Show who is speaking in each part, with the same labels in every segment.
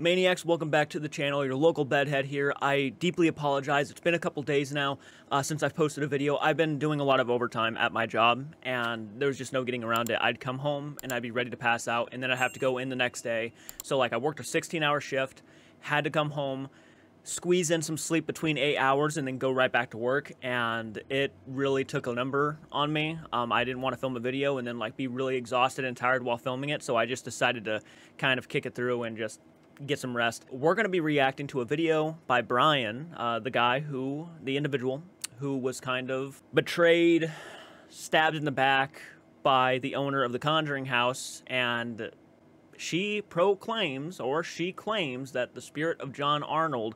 Speaker 1: Maniacs, welcome back to the channel. Your local bedhead here. I deeply apologize. It's been a couple days now since I've posted a video. I've been doing a lot of overtime at my job, and there was just no getting around it. I'd come home, and I'd be ready to pass out, and then I'd have to go in the next day. So, like, I worked a 16-hour shift, had to come home, squeeze in some sleep between 8 hours, and then go right back to work, and it really took a number on me. I didn't want to film a video and then, like, be really exhausted and tired while filming it, so I just decided to kind of kick it through and just get some rest. We're going to be reacting to a video by Brian, the individual who was kind of betrayed, stabbed in the back by the owner of the Conjuring house, and she claims that the spirit of John Arnold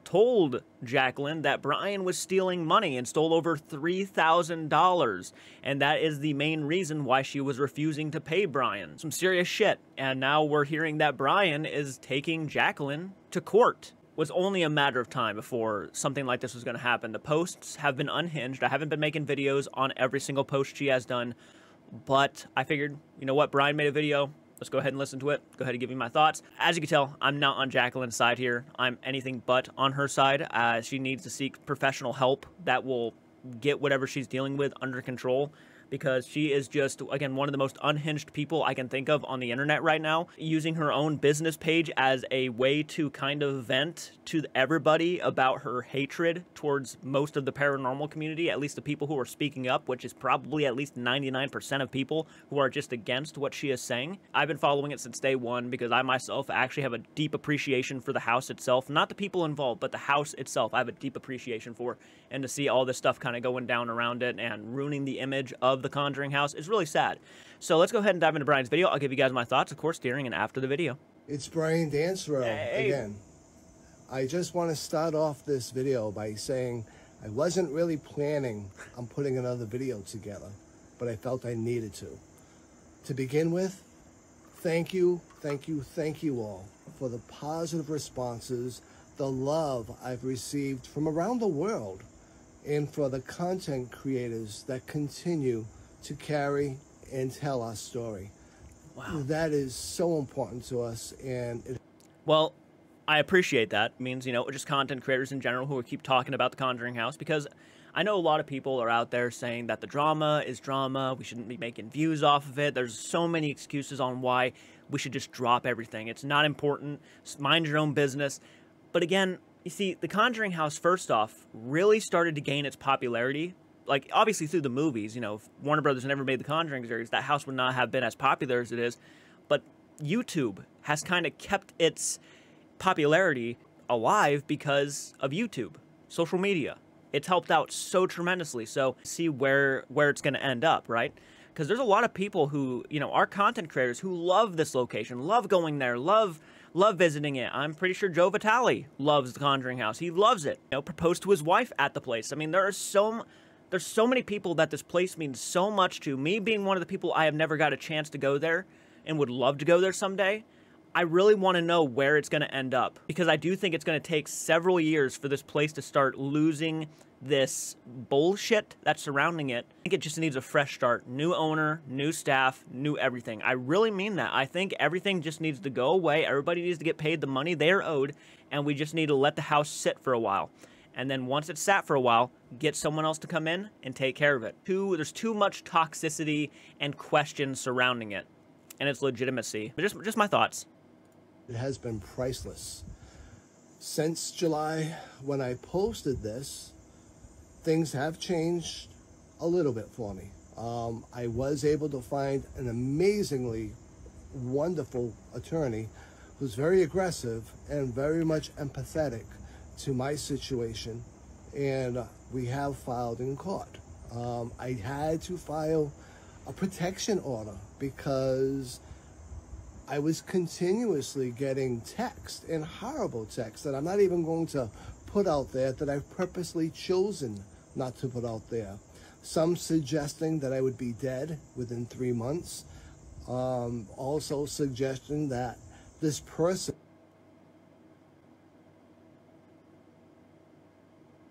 Speaker 1: told Jacqueline that Brian was stealing money and stole over $3,000, and that is the main reason why she was refusing to pay Brian. Some serious shit. And now we're hearing that Brian is taking Jacqueline to court. It was only a matter of time before something like this was going to happen. The posts have been unhinged. I haven't been making videos on every single post she has done, but I figured, you know what, Brian made a video. Let's go ahead and listen to it. Go ahead and give you my thoughts. As you can tell, I'm not on Jacqueline's side here. I'm anything but on her side. She needs to seek professional help that will get whatever she's dealing with under control, because she is just, again, one of the most unhinged people I can think of on the internet right now, using her own business page as a way to kind of vent to everybody about her hatred towards most of the paranormal community, at least the people who are speaking up, which is probably at least 99% of people who are just against what she is saying. I've been following it since day one because I myself actually have a deep appreciation for the house itself, not the people involved, but the house itself. I have a deep appreciation for, and to see all this stuff kind of going down around it and ruining the image of the Conjuring house is really sad. So let's go ahead and dive into Brian's video. I'll give you guys my thoughts, of course, during and after the video.
Speaker 2: It's Brian Dancero again. I just want to start off this video by saying I wasn't really planning on putting another video together, but I felt I needed to. To begin with, thank you all for the positive responses, the love I've received from around the world, and for the content creators that continue to carry and tell our story. Wow. That is so important to us.
Speaker 1: Well, I appreciate that. It means, you know, just content creators in general who keep talking about the Conjuring house, because I know a lot of people are out there saying that the drama is drama, we shouldn't be making views off of it. There's so many excuses on why we should just drop everything. It's not important. Mind your own business. But again, you see, the Conjuring house, first off, really started to gain its popularity. Like, obviously through the movies, you know, if Warner Brothers never made the Conjuring series, that house would not have been as popular as it is. But YouTube has kind of kept its popularity alive because of YouTube, social media. It's helped out so tremendously. So see where it's going to end up, right? Because there's a lot of people who, you know, are content creators who love this location, love going there, love visiting it. I'm pretty sure Joe Vitale loves the Conjuring house. He loves it. You know, proposed to his wife at the place. I mean, there's so many people that this place means so much to. Me being one of the people, I have never got a chance to go there and would love to go there someday. I really want to know where it's going to end up, because I do think it's going to take several years for this place to start losing this bullshit that's surrounding it. I think it just needs a fresh start. New owner, new staff, new everything. I really mean that. I think everything just needs to go away. Everybody needs to get paid the money they are owed, and we just need to let the house sit for a while. And then once it's sat for a while, get someone else to come in and take care of it. There's too much toxicity and questions surrounding it and its legitimacy. But just my thoughts.
Speaker 2: It has been priceless. Since July, when I posted this, things have changed a little bit for me. I was able to find an amazingly wonderful attorney who's very aggressive and very much empathetic to my situation, and we have filed in court. I had to file a protection order because I was continuously getting text, and horrible text, that I'm not even going to put out there, that I've purposely chosen not to put out there. Some suggesting that I would be dead within 3 months. Also suggesting that this person...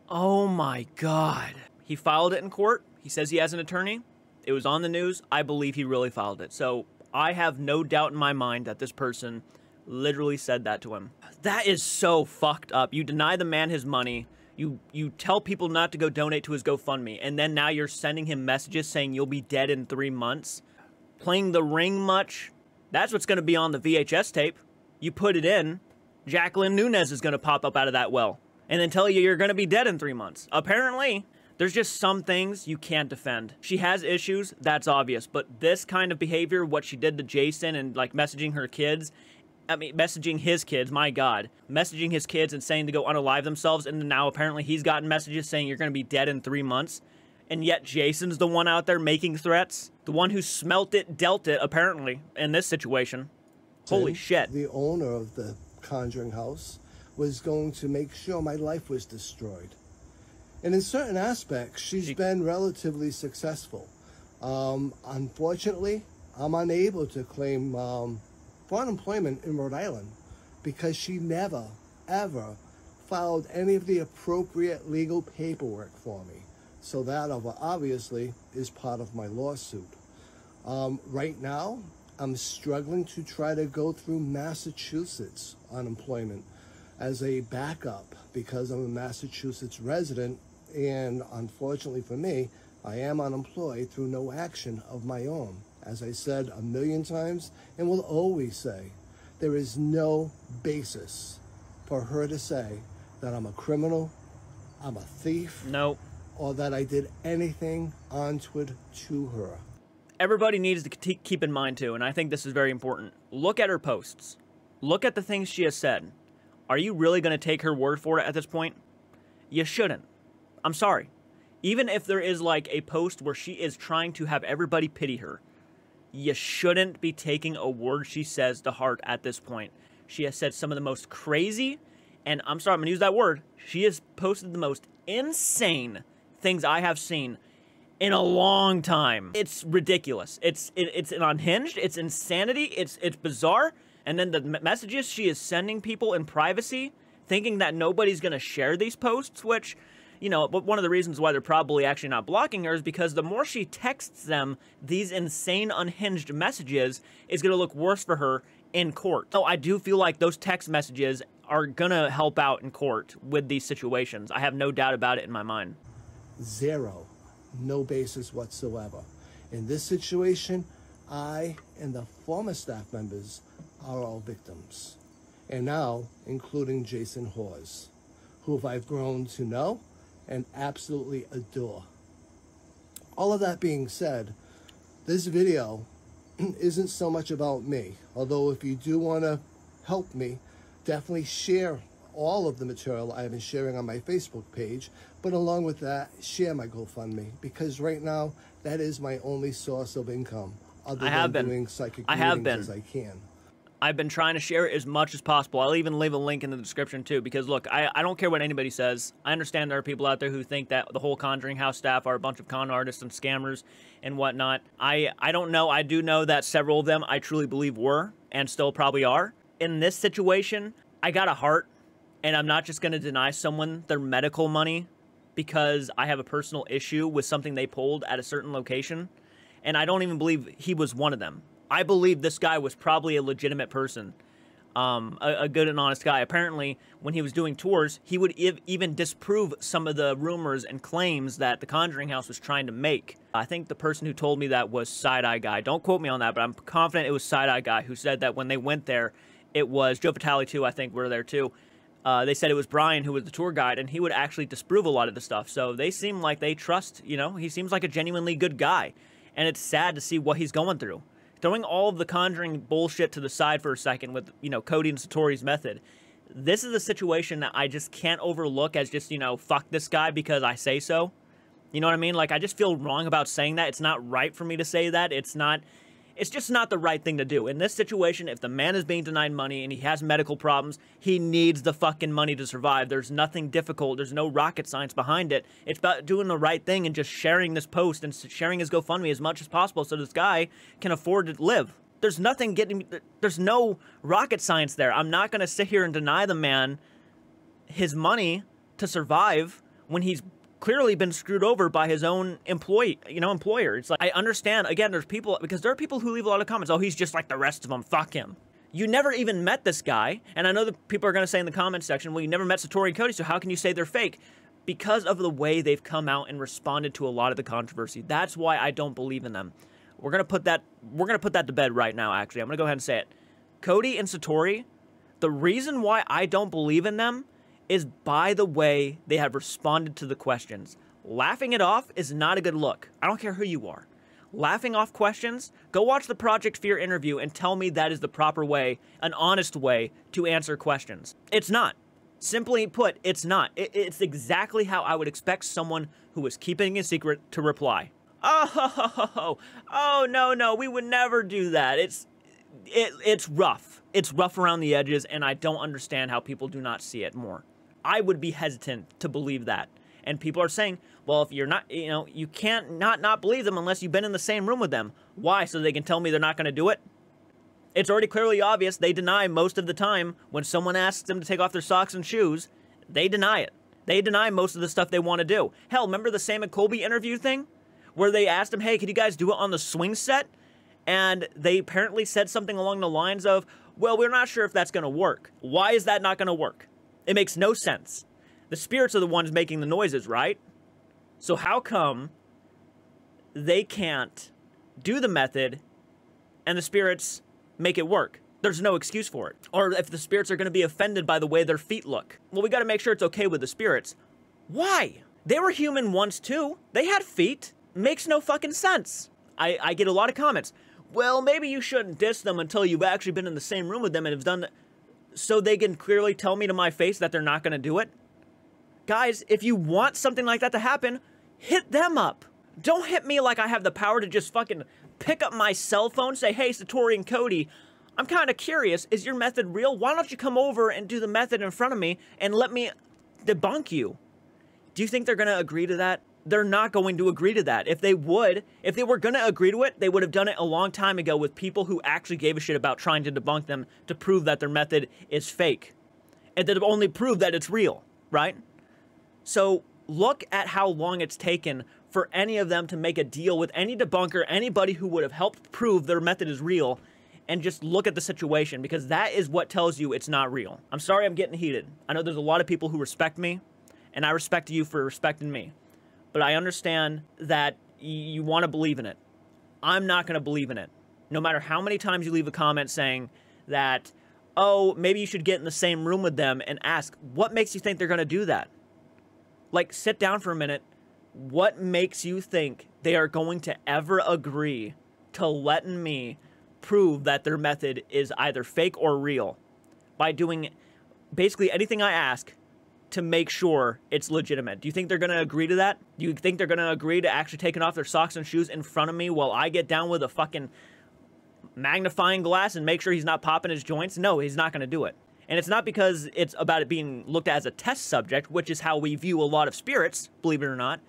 Speaker 1: Oh my God. He filed it in court. He says he has an attorney. It was on the news. I believe he really filed it. So I have no doubt in my mind that this person literally said that to him. That is so fucked up. You deny the man his money. You tell people not to go donate to his GoFundMe, and then now you're sending him messages saying you'll be dead in 3 months. Playing The Ring much? That's what's going to be on the VHS tape. You put it in, Jacqueline Nunez is going to pop up out of that well and then tell you you're going to be dead in 3 months. Apparently, there's just some things you can't defend. She has issues, that's obvious, but this kind of behavior, what she did to Jason and like messaging her kids, I mean, messaging his kids, my God. Messaging his kids and saying to go unalive themselves, and now apparently he's gotten messages saying you're going to be dead in 3 months. And yet Jason's the one out there making threats. The one who smelt it, dealt it, apparently, in this situation. Holy shit.
Speaker 2: The owner of the Conjuring house was going to make sure my life was destroyed. And in certain aspects, she's been relatively successful. Unfortunately, I'm unable to claim for unemployment in Rhode Island because she never, ever filed any of the appropriate legal paperwork for me. So that obviously is part of my lawsuit. Right now, I'm struggling to try to go through Massachusetts unemployment as a backup because I'm a Massachusetts resident, and unfortunately for me, I am unemployed through no action of my own. As I said a million times and will always say, there is no basis for her to say that I'm a criminal, I'm a thief,
Speaker 1: no,
Speaker 2: or that I did anything untoward to her.
Speaker 1: Everybody needs to keep in mind too, and I think this is very important. Look at her posts. Look at the things she has said. Are you really going to take her word for it at this point? You shouldn't. I'm sorry. Even if there is like a post where she is trying to have everybody pity her, you shouldn't be taking a word she says to heart at this point. She has said some of the most crazy, and I'm sorry, I'm going to use that word. She has posted the most insane things I have seen in a long time. It's ridiculous. It's unhinged. It's insanity. It's bizarre. And then the messages she is sending people in privacy, thinking that nobody's going to share these posts, which, you know, but one of the reasons why they're probably actually not blocking her is because the more she texts them these insane, unhinged messages is going to look worse for her in court. So I do feel like those text messages are going to help out in court with these situations. I have no doubt about it in my mind.
Speaker 2: Zero. No basis whatsoever. In this situation, I and the former staff members are all victims. And now, including Jason Hawes, who I've grown to know and absolutely adore. All of that being said, this video isn't so much about me, although if you do want to help me, definitely share all of the material I've been sharing on my Facebook page, but along with that, share my GoFundMe, because right now, that is my only source of income, other than doing psychic readings as I can.
Speaker 1: I've been trying to share it as much as possible. I'll even leave a link in the description too, because look, I don't care what anybody says. I understand there are people out there who think that the whole Conjuring House staff are a bunch of con artists and scammers and whatnot. I don't know. I do know that several of them I truly believe were and still probably are. In this situation, I got a heart, and I'm not just going to deny someone their medical money because I have a personal issue with something they pulled at a certain location. And I don't even believe he was one of them. I believe this guy was probably a legitimate person, a good and honest guy. Apparently, when he was doing tours, he would even disprove some of the rumors and claims that the Conjuring House was trying to make. I think the person who told me that was Side-Eye Guy. Don't quote me on that, but I'm confident it was Side-Eye Guy who said that when they went there, it was Joe Vitale too, I think, were there too. They said it was Brian who was the tour guide, and he would actually disprove a lot of the stuff. So they seem like they trust, you know, he seems like a genuinely good guy. And it's sad to see what he's going through. Throwing all of the Conjuring bullshit to the side for a second with, you know, Cody and Satori's method. This is a situation that I just can't overlook as just, you know, fuck this guy because I say so. You know what I mean? Like, I just feel wrong about saying that. It's not right for me to say that. It's just not the right thing to do. In this situation, if the man is being denied money and he has medical problems, he needs the fucking money to survive. There's nothing difficult. There's no rocket science behind it. It's about doing the right thing and just sharing this post and sharing his GoFundMe as much as possible so this guy can afford to live. There's no rocket science there. I'm not going to sit here and deny the man his money to survive when he's clearly been screwed over by his own employer. It's like, I understand, again, there's people, because there are people who leave a lot of comments, oh, he's just like the rest of them, fuck him. You never even met this guy, and I know that people are going to say in the comments section, well, you never met Satori and Cody, so how can you say they're fake? Because of the way they've come out and responded to a lot of the controversy. That's why I don't believe in them. We're going to put that to bed right now, actually. I'm going to go ahead and say it. Cody and Satori, the reason why I don't believe in them is by the way they have responded to the questions. Laughing it off is not a good look. I don't care who you are. Laughing off questions, go watch the Project Fear interview and tell me that is the proper way, an honest way to answer questions. It's not. Simply put, it's not. It's exactly how I would expect someone who was keeping a secret to reply. Oh, no, we would never do that. It's rough. It's rough around the edges, and I don't understand how people do not see it more. I would be hesitant to believe that. And people are saying, well, if you're not, you can't not believe them unless you've been in the same room with them. Why? So they can tell me they're not going to do it? It's already clearly obvious they deny most of the time when someone asks them to take off their socks and shoes. They deny it. They deny most of the stuff they want to do. Hell, remember the Sam and Colby interview thing? Where they asked them, hey, could you guys do it on the swing set? And they apparently said something along the lines of, well, we're not sure if that's going to work. Why is that not going to work? It makes no sense. The spirits are the ones making the noises, right? So how come they can't do the method and the spirits make it work? There's no excuse for it. Or if the spirits are going to be offended by the way their feet look. Well, we got to make sure it's okay with the spirits. Why? They were human once too. They had feet. Makes no fucking sense. I get a lot of comments. Well, maybe you shouldn't diss them until you've actually been in the same room with them and have done so they can clearly tell me to my face that they're not going to do it. Guys, if you want something like that to happen, hit them up. Don't hit me like I have the power to just fucking pick up my cell phone, say, hey, Satori and Cody, I'm kind of curious. Is your method real? Why don't you come over and do the method in front of me and let me debunk you? Do you think they're going to agree to that? They're not going to agree to that. If they were going to agree to it, they would have done it a long time ago with people who actually gave a shit about trying to debunk them to prove that their method is fake. And that only prove that it's real, right? So look at how long it's taken for any of them to make a deal with any debunker, anybody who would have helped prove their method is real, and just look at the situation, because that is what tells you it's not real. I'm sorry I'm getting heated. I know there's a lot of people who respect me, and I respect you for respecting me. But I understand that you want to believe in it. I'm not going to believe in it. No matter how many times you leave a comment saying that, oh, maybe you should get in the same room with them and ask, what makes you think they're going to do that? Like, sit down for a minute. What makes you think they are going to ever agree to letting me prove that their method is either fake or real by doing basically anything I ask to make sure it's legitimate? Do you think they're going to agree to that? Do you think they're going to agree to actually taking off their socks and shoes in front of me while I get down with a fucking magnifying glass and make sure he's not popping his joints? No, he's not going to do it. And it's not because it's about it being looked at as a test subject, which is how we view a lot of spirits, believe it or not.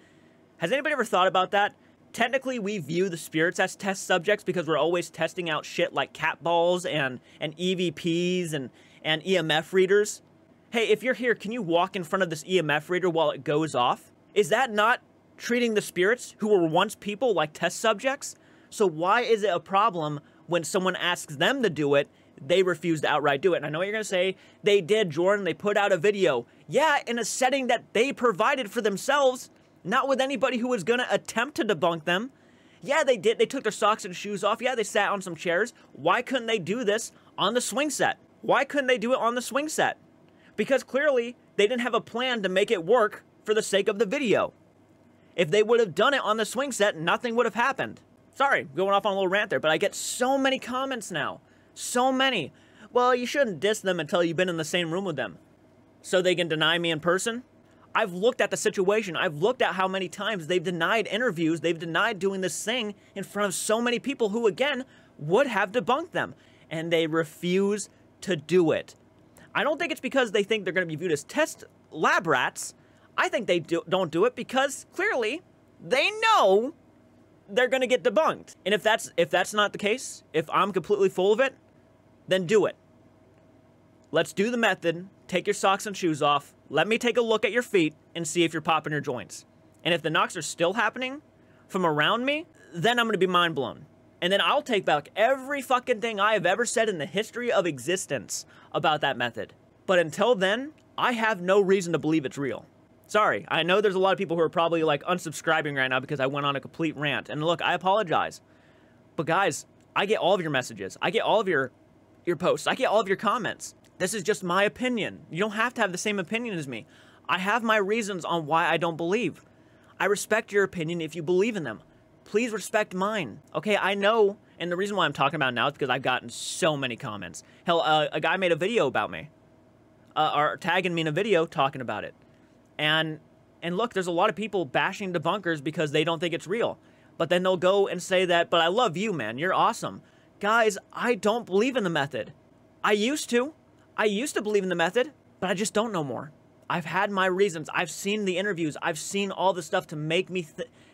Speaker 1: Has anybody ever thought about that? Technically, we view the spirits as test subjects because we're always testing out shit like cat balls and EVPs and EMF readers. Hey, if you're here, can you walk in front of this EMF reader while it goes off? Is that not treating the spirits who were once people like test subjects? So why is it a problem when someone asks them to do it, they refuse to outright do it? And I know what you're going to say, they did, Jordan, they put out a video. Yeah, in a setting that they provided for themselves, not with anybody who was going to attempt to debunk them. Yeah, they did. They took their socks and shoes off. Yeah, they sat on some chairs. Why couldn't they do this on the swing set? Why couldn't they do it on the swing set? Because clearly, they didn't have a plan to make it work for the sake of the video. If they would have done it on the swing set, nothing would have happened. Sorry, going off on a little rant there, but I get so many comments now. So many. Well, you shouldn't diss them until you've been in the same room with them. So they can deny me in person? I've looked at the situation. I've looked at how many times they've denied interviews. They've denied doing this thing in front of so many people who, again, would have debunked them. And they refuse to do it. I don't think it's because they think they're going to be viewed as test lab rats. I think they don't do it because, clearly, they know they're going to get debunked. And if that's not the case, if I'm completely full of it, then do it. Let's do the method. Take your socks and shoes off. Let me take a look at your feet and see if you're popping your joints. And if the knocks are still happening from around me, then I'm going to be mind blown. And then I'll take back every fucking thing I have ever said in the history of existence about that method. But until then, I have no reason to believe it's real. Sorry, I know there's a lot of people who are probably like unsubscribing right now because I went on a complete rant. And look, I apologize. But guys, I get all of your messages. I get all of your posts. I get all of your comments. This is just my opinion. You don't have to have the same opinion as me. I have my reasons on why I don't believe. I respect your opinion if you believe in them. Please respect mine. Okay, I know, and the reason why I'm talking about it now is because I've gotten so many comments. Hell, a guy made a video about me. Or tagging me in a video talking about it. And look, there's a lot of people bashing debunkers because they don't think it's real. But then they'll go and say that, but I love you, man. You're awesome. Guys, I don't believe in the method. I used to. I used to believe in the method, but I just don't no more. I've had my reasons. I've seen the interviews. I've seen all the stuff to make me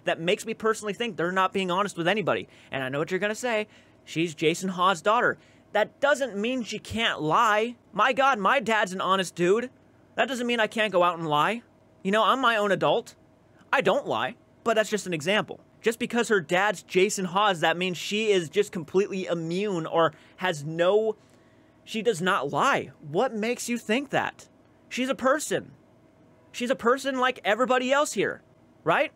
Speaker 1: that makes me personally think they're not being honest with anybody. And I know what you're going to say. She's Jason Hawes' daughter. That doesn't mean she can't lie. My God, my dad's an honest dude. That doesn't mean I can't go out and lie. You know, I'm my own adult. I don't lie, but that's just an example. Just because her dad's Jason Hawes, that means she is just completely immune or has no... She does not lie. What makes you think that? She's a person. She's a person like everybody else here, right?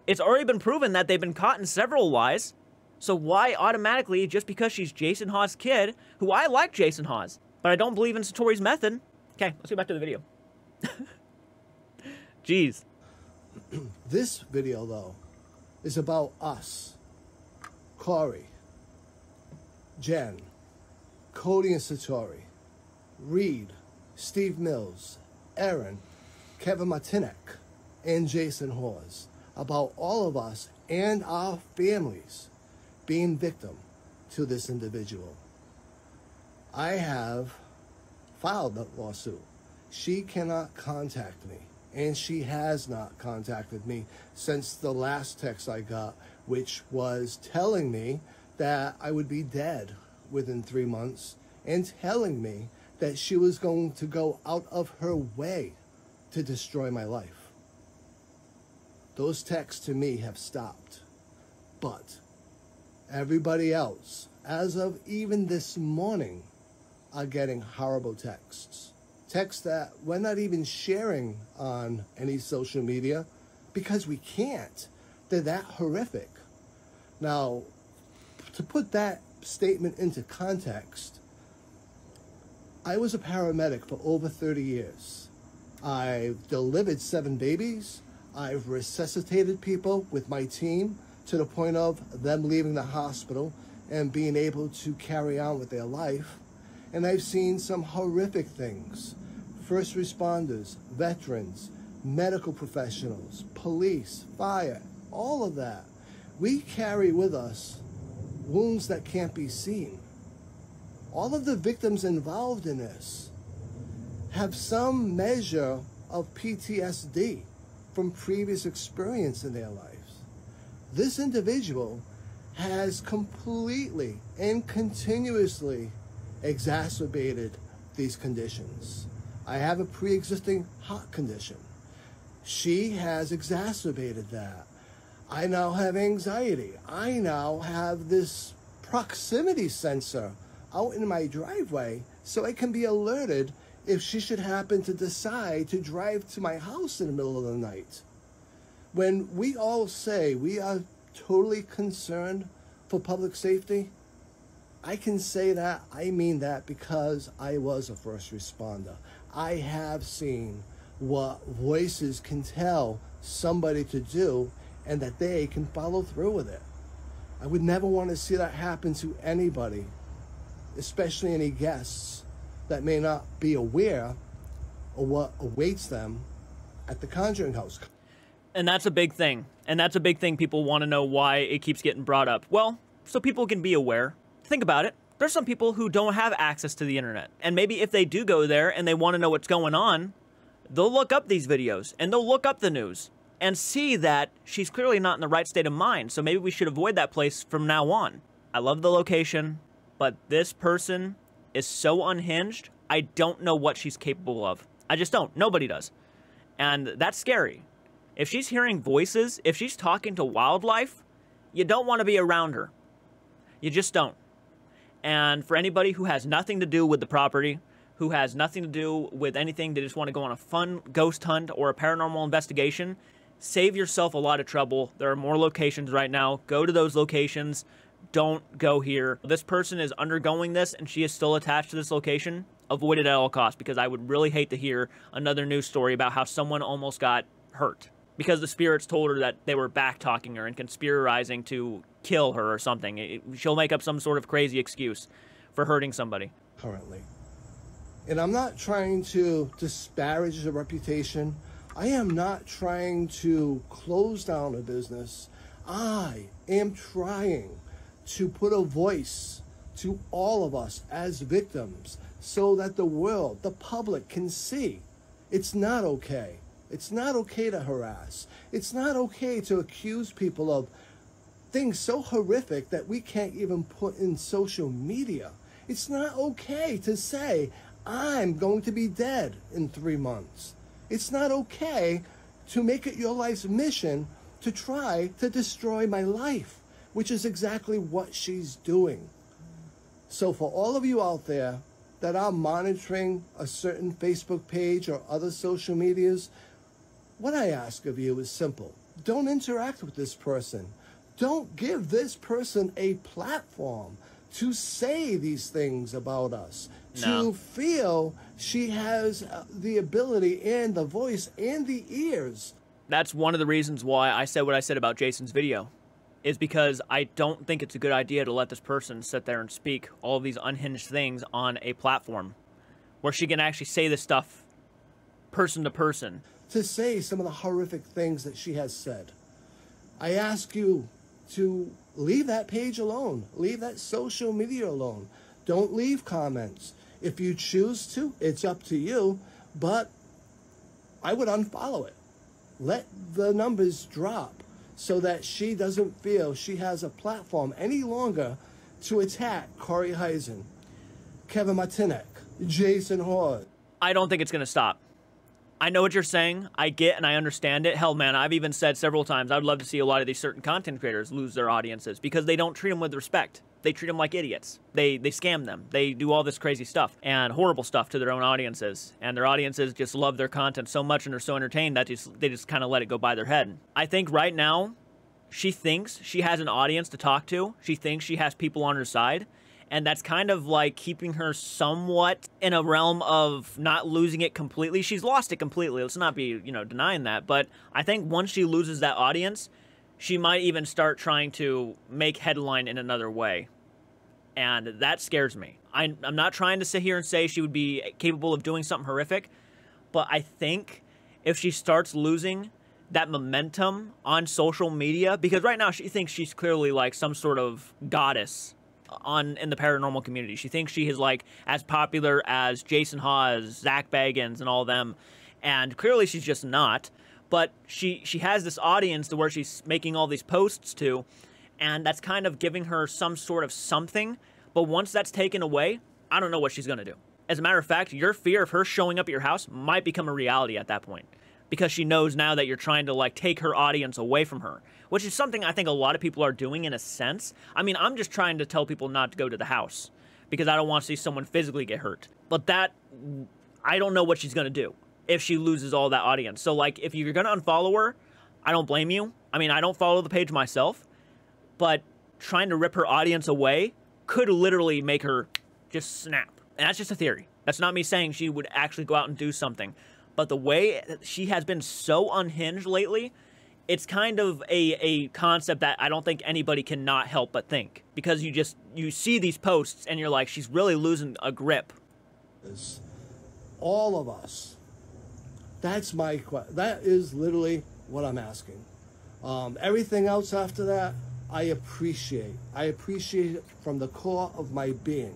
Speaker 1: It's already been proven that they've been caught in several lies. So why automatically, just because she's Jason Hawes' kid, who I like Jason Hawes, but I don't believe in Satori's method. Okay, let's get back to the video. Jeez.
Speaker 2: This video, though, is about us. Corey, Jen, Cody and Satori, Reed, Steve Mills, Aaron, Kevin Martinek, and Jason Hawes. About all of us and our families being victim to this individual. I have filed a lawsuit. She cannot contact me, and she has not contacted me since the last text I got, which was telling me that I would be dead within 3 months and telling me that she was going to go out of her way to destroy my life. Those texts to me have stopped. But everybody else, as of even this morning, are getting horrible texts. Texts that we're not even sharing on any social media because we can't. They're that horrific. Now, to put that statement into context, I was a paramedic for over 30 years. I've delivered 7 babies. I've resuscitated people with my team to the point of them leaving the hospital and being able to carry on with their life. And I've seen some horrific things. First responders, veterans, medical professionals, police, fire, all of that. We carry with us wounds that can't be seen. All of the victims involved in this have some measure of PTSD from previous experience in their lives. This individual has completely and continuously exacerbated these conditions. I have a pre-existing heart condition. She has exacerbated that. I now have anxiety. I now have this proximity sensor out in my driveway so I can be alerted if she should happen to decide to drive to my house in the middle of the night. When we all say we are totally concerned for public safety, I can say that, I mean that, because I was a first responder. I have seen what voices can tell somebody to do and that they can follow through with it. I would never want to see that happen to anybody, especially any guests that may not be aware of what awaits them at the Conjuring house.
Speaker 1: And that's a big thing. And that's a big thing people want to know why it keeps getting brought up. Well, so people can be aware. Think about it. There's some people who don't have access to the internet. And maybe if they do go there and they want to know what's going on, they'll look up these videos and they'll look up the news and see that she's clearly not in the right state of mind. So maybe we should avoid that place from now on. I love the location, but this person is so unhinged, I don't know what she's capable of. I just don't. Nobody does. And that's scary. If she's hearing voices, if she's talking to wildlife, you don't want to be around her. You just don't. And for anybody who has nothing to do with the property, who has nothing to do with anything, they just want to go on a fun ghost hunt or a paranormal investigation, save yourself a lot of trouble. There are more locations right now. Go to those locations. Don't go here. This person is undergoing this and she is still attached to this location. Avoid it at all costs, because I would really hate to hear another news story about how someone almost got hurt because the spirits told her that they were back-talking her and conspiring to kill her or something. She'll make up some sort of crazy excuse for hurting somebody.
Speaker 2: Currently. And I'm not trying to disparage the reputation. I am not trying to close down a business. I am trying to put a voice to all of us as victims so that the world, the public, can see it's not okay. It's not okay to harass. It's not okay to accuse people of things so horrific that we can't even put in social media. It's not okay to say, I'm going to be dead in 3 months. It's not okay to make it your life's mission to try to destroy my life, which is exactly what she's doing. So for all of you out there that are monitoring a certain Facebook page or other social medias, what I ask of you is simple. Don't interact with this person. Don't give this person a platform to say these things about us, to feel she has the ability and the voice and the ears.
Speaker 1: That's one of the reasons why I said what I said about Jason's video, is because I don't think it's a good idea to let this person sit there and speak all of these unhinged things on a platform where she can actually say this stuff person to person.
Speaker 2: To say some of the horrific things that she has said. I ask you to leave that page alone. Leave that social media alone. Don't leave comments. If you choose to, it's up to you, but I would unfollow it. Let the numbers drop so that she doesn't feel she has a platform any longer to attack Corey Heisen, Kevin Martinek, Jason Hawes.
Speaker 1: I don't think it's going to stop. I know what you're saying. I get and I understand it. Hell, man, I've even said several times I would love to see a lot of these certain content creators lose their audiences because they don't treat them with respect. They treat them like idiots. They scam them. They do all this crazy stuff and horrible stuff to their own audiences. And their audiences just love their content so much and are so entertained that they just kind of let it go by their head. I think right now, she thinks she has an audience to talk to. She thinks she has people on her side. And that's kind of like keeping her somewhat in a realm of not losing it completely. She's lost it completely. Let's not be, denying that. But I think once she loses that audience, she might even start trying to make headline in another way. And that scares me. I'm not trying to sit here and say she would be capable of doing something horrific. But I think if she starts losing that momentum on social media, because right now she thinks she's clearly like some sort of goddess in the paranormal community. She thinks she is like as popular as Jason Hawes, Zach Bagans, and all them. And clearly she's just not. But she has this audience to where she's making all these posts to, and that's kind of giving her some sort of something. But once that's taken away, I don't know what she's going to do. As a matter of fact, your fear of her showing up at your house might become a reality at that point, because she knows now that you're trying to like take her audience away from her, which is something I think a lot of people are doing in a sense. I mean, I'm just trying to tell people not to go to the house because I don't want to see someone physically get hurt. But that, I don't know what she's going to do if she loses all that audience. So like, if you're going to unfollow her, I don't blame you. I mean, I don't follow the page myself, but trying to rip her audience away could literally make her just snap. And that's just a theory. That's not me saying she would actually go out and do something. But the way she has been so unhinged lately, it's kind of a concept that I don't think anybody can not help but think. Because you see these posts and you're like, she's really losing a grip.
Speaker 2: All of us. That is literally what I'm asking. Everything else after that, I appreciate. I appreciate it from the core of my being.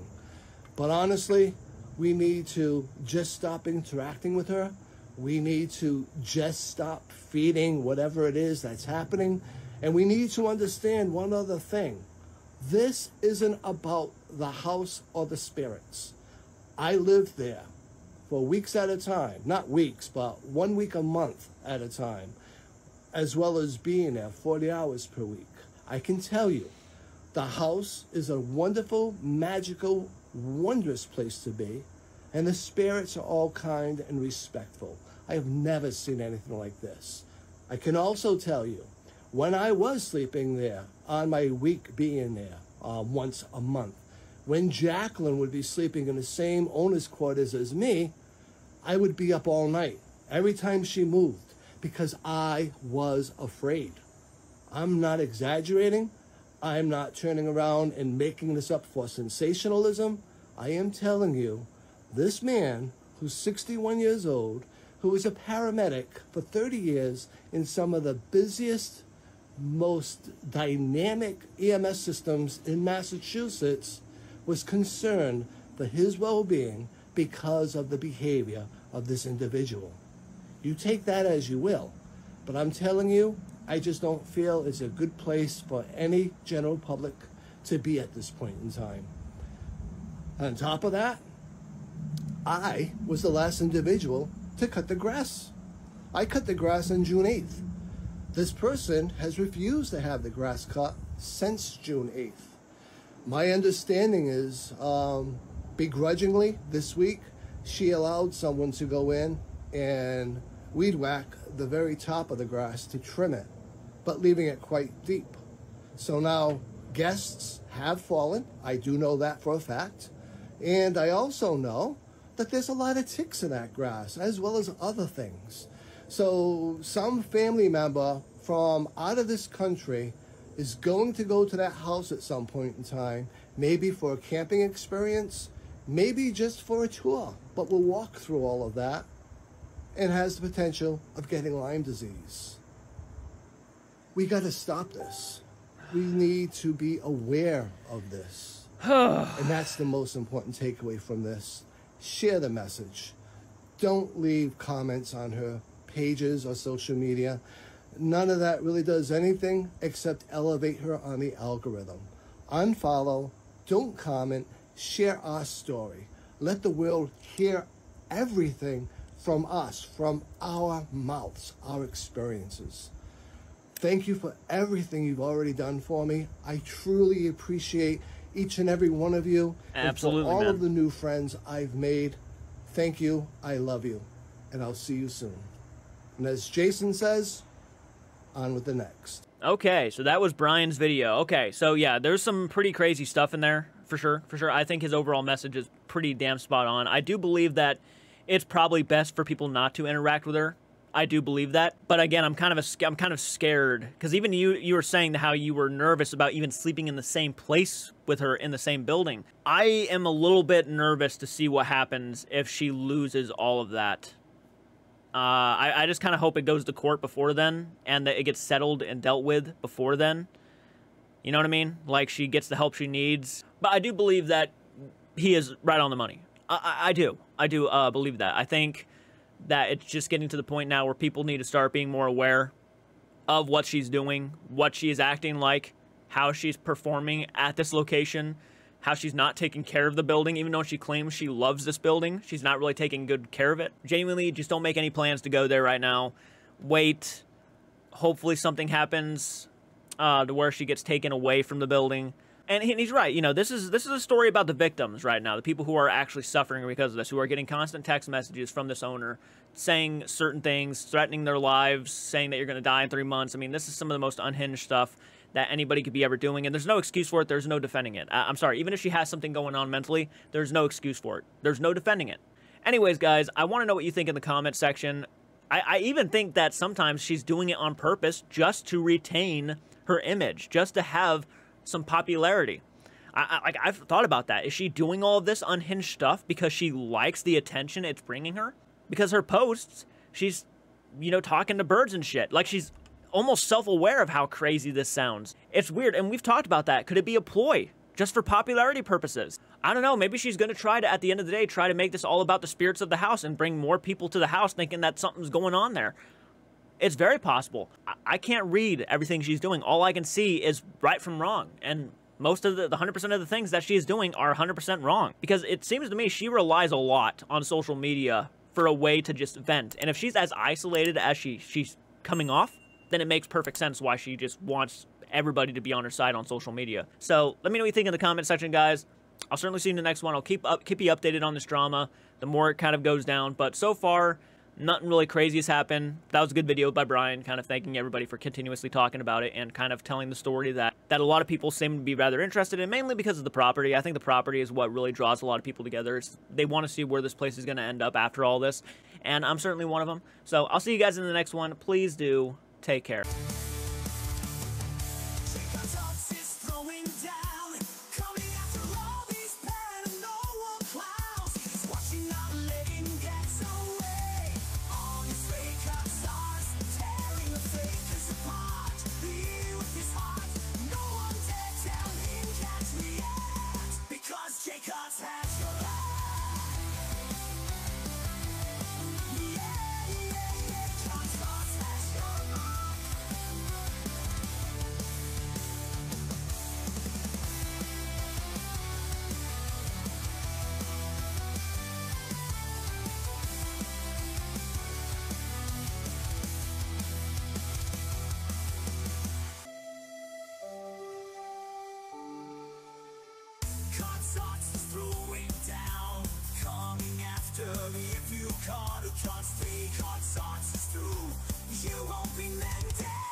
Speaker 2: But honestly, we need to just stop interacting with her. We need to just stop feeding whatever it is that's happening. And we need to understand one other thing. This isn't about the house or the spirits. I lived there for weeks at a time. Not weeks, but 1 week a month at a time. As well as being there 40 hours per week. I can tell you, The house is a wonderful, magical, wondrous place to be, and the spirits are all kind and respectful. I have never seen anything like this. I can also tell you, when I was sleeping there, on my week being there, once a month, when Jacqueline would be sleeping in the same owner's quarters as me, I would be up all night, every time she moved, because I was afraid. I'm not exaggerating. I'm not turning around and making this up for sensationalism. I am telling you, this man, who's 61 years old, who was a paramedic for 30 years in some of the busiest, most dynamic EMS systems in Massachusetts, was concerned for his well-being because of the behavior of this individual. You take that as you will, but I'm telling you, I just don't feel it's a good place for any general public to be at this point in time. On top of that, I was the last individual to cut the grass. I cut the grass on June 8th. This person has refused to have the grass cut since June 8th. My understanding is, begrudgingly, this week, she allowed someone to go in and weed whack the very top of the grass to trim it, but leaving it quite deep. So now guests have fallen. I do know that for a fact. And I also know that there's a lot of ticks in that grass, as well as other things. So some family member from out of this country is going to go to that house at some point in time, maybe for a camping experience, maybe just for a tour, but we'll walk through all of that, and has the potential of getting Lyme disease. We got to stop this. We need to be aware of this. And that's the most important takeaway from this. Share the message. Don't leave comments on her pages or social media. None of that really does anything except elevate her on the algorithm. Unfollow, don't comment, share our story. Let the world hear everything from us, from our mouths, our experiences. Thank you for everything you've already done for me. I truly appreciate each and every one of you.
Speaker 1: Absolutely,
Speaker 2: and for all
Speaker 1: man.
Speaker 2: of the new friends I've made, thank you, I love you, and I'll see you soon. And as Jason says, on with the next.
Speaker 1: Okay, so that was Brian's video. Okay, so yeah, there's some pretty crazy stuff in there, for sure, for sure. I think his overall message is pretty damn spot on. I do believe that it's probably best for people not to interact with her. I do believe that, but again, I'm kind of scared, because even you were saying how you were nervous about even sleeping in the same place with her in the same building. I am a little bit nervous to see what happens if she loses all of that. I just kind of hope it goes to court before then, and that it gets settled and dealt with before then. You know what I mean? Like, she gets the help she needs. But I do believe that he is right on the money. I do believe that. I think that it's just getting to the point now where people need to start being more aware of what she's doing, what she is acting like, how she's performing at this location, how she's not taking care of the building, even though she claims she loves this building. She's not really taking good care of it. Genuinely, just don't make any plans to go there right now. Wait. Hopefully something happens to where she gets taken away from the building. And he's right. You know, this is a story about the victims right now, the people who are actually suffering because of this, who are getting constant text messages from this owner saying certain things, threatening their lives, saying that you're going to die in 3 months. I mean, this is some of the most unhinged stuff that anybody could be ever doing, and there's no excuse for it. There's no defending it. I'm sorry. Even if she has something going on mentally, there's no excuse for it. There's no defending it. Anyways, guys, I want to know what you think in the comment section. I even think that sometimes she's doing it on purpose just to retain her image, just to have some popularity. I've thought about that. Is she doing all of this unhinged stuff because she likes the attention it's bringing her? Because her posts, she's, you know, talking to birds and shit. Like, she's almost self-aware of how crazy this sounds. It's weird, and we've talked about that. Could it be a ploy just for popularity purposes? I don't know. Maybe she's going to try to, at the end of the day, try to make this all about the spirits of the house and bring more people to the house thinking that something's going on there. It's very possible. I can't read everything she's doing. All I can see is right from wrong. And most of the 100% of the things that she is doing are 100% wrong. Because it seems to me she relies a lot on social media for a way to just vent. And if she's as isolated as she's coming off, then it makes perfect sense why she just wants everybody to be on her side on social media. So let me know what you think in the comment section, guys. I'll certainly see you in the next one. I'll keep you updated on this drama the more it kind of goes down. But so far, nothing really crazy has happened. That was a good video by Brian, kind of thanking everybody for continuously talking about it and kind of telling the story that a lot of people seem to be rather interested in, mainly because of the property. I think the property is what really draws a lot of people together. They want to see where this place is going to end up after all this, and I'm certainly one of them. So I'll see you guys in the next one. Please do take care.
Speaker 3: If you can't, who can't stay, can't start to through, you won't be meant to.